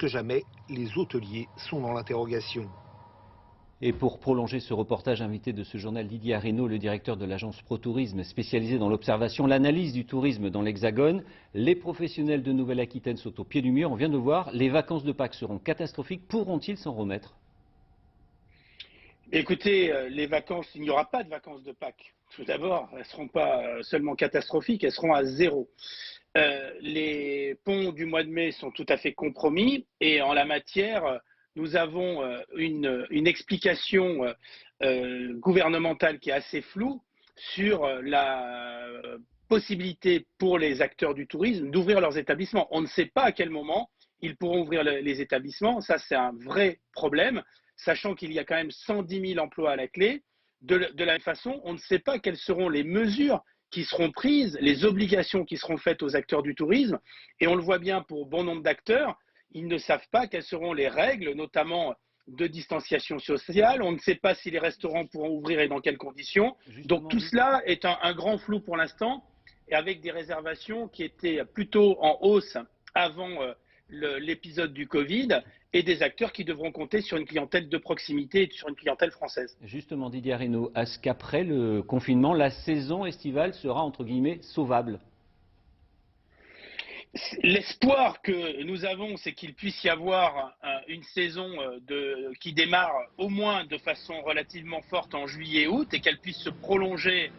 que jamais, les hôteliers sont dans l'interrogation. Et pour prolonger ce reportage, invité de ce journal, Didier Areno, le directeur de l'agence ProTourisme, spécialisé dans l'observation, l'analyse du tourisme dans l'Hexagone. Les professionnels de Nouvelle-Aquitaine sont au pied du mur. On vient de voir, les vacances de Pâques seront catastrophiques. Pourront-ils s'en remettre? Écoutez, les vacances, il n'y aura pas de vacances de Pâques. Tout d'abord, elles ne seront pas seulement catastrophiques, elles seront à zéro. Les ponts du mois de mai sont tout à fait compromis et en la matière, nous avons une explication gouvernementale qui est assez floue sur la possibilité pour les acteurs du tourisme d'ouvrir leurs établissements. On ne sait pas à quel moment ils pourront ouvrir les établissements. Ça, c'est un vrai problème, sachant qu'il y a quand même 110 000 emplois à la clé. De la même façon, on ne sait pas quelles seront les mesures qui seront prises, les obligations qui seront faites aux acteurs du tourisme. Et on le voit bien pour bon nombre d'acteurs, ils ne savent pas quelles seront les règles, notamment de distanciation sociale. On ne sait pas si les restaurants pourront ouvrir et dans quelles conditions. Donc tout cela est un grand flou pour l'instant, et avec des réservations qui étaient plutôt en hausse avant l'épisode du Covid, et des acteurs qui devront compter sur une clientèle de proximité et sur une clientèle française. Justement, Didier Areno, est-ce qu'après le confinement, la saison estivale sera entre guillemets sauvable? L'espoir que nous avons, c'est qu'il puisse y avoir une saison qui démarre au moins de façon relativement forte en juillet-août et qu'elle puisse se prolonger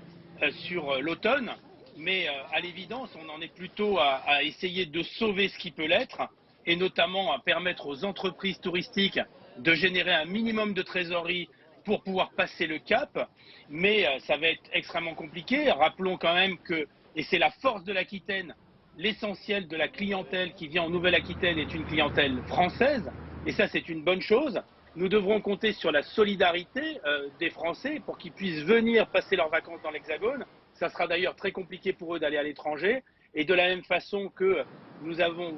sur l'automne. Mais à l'évidence, on en est plutôt à essayer de sauver ce qui peut l'être, et notamment à permettre aux entreprises touristiques de générer un minimum de trésorerie pour pouvoir passer le cap. Mais ça va être extrêmement compliqué. Rappelons quand même que, et c'est la force de l'Aquitaine, l'essentiel de la clientèle qui vient en Nouvelle-Aquitaine est une clientèle française, et ça c'est une bonne chose. Nous devrons compter sur la solidarité des Français pour qu'ils puissent venir passer leurs vacances dans l'Hexagone. Ça sera d'ailleurs très compliqué pour eux d'aller à l'étranger. Et de la même façon que nous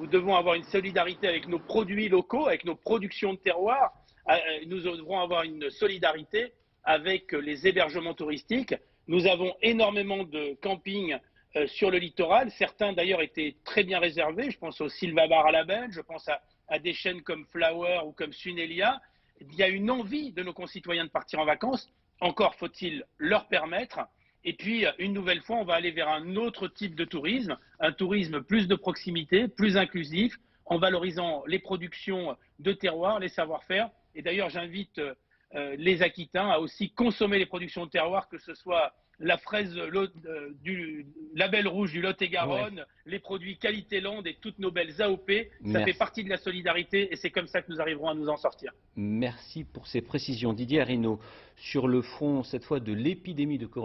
devons avoir une solidarité avec nos produits locaux, avec nos productions de terroir, nous devrons avoir une solidarité avec les hébergements touristiques. Nous avons énormément de campings sur le littoral. Certains d'ailleurs étaient très bien réservés. Je pense au Sylvabar à la Belle, je pense à des chaînes comme Flower ou comme Sunelia. Il y a une envie de nos concitoyens de partir en vacances. Encore faut-il leur permettre. Et puis, une nouvelle fois, on va aller vers un autre type de tourisme, un tourisme plus de proximité, plus inclusif, en valorisant les productions de terroir, les savoir-faire. Et d'ailleurs, j'invite les Aquitains à aussi consommer les productions de terroir, que ce soit la fraise du label rouge du Lot-et-Garonne, les produits Qualité Land et toutes nos belles AOP. Ça fait partie de la solidarité et c'est comme ça que nous arriverons à nous en sortir. Merci pour ces précisions. Didier Areno, sur le front cette fois de l'épidémie de coronavirus.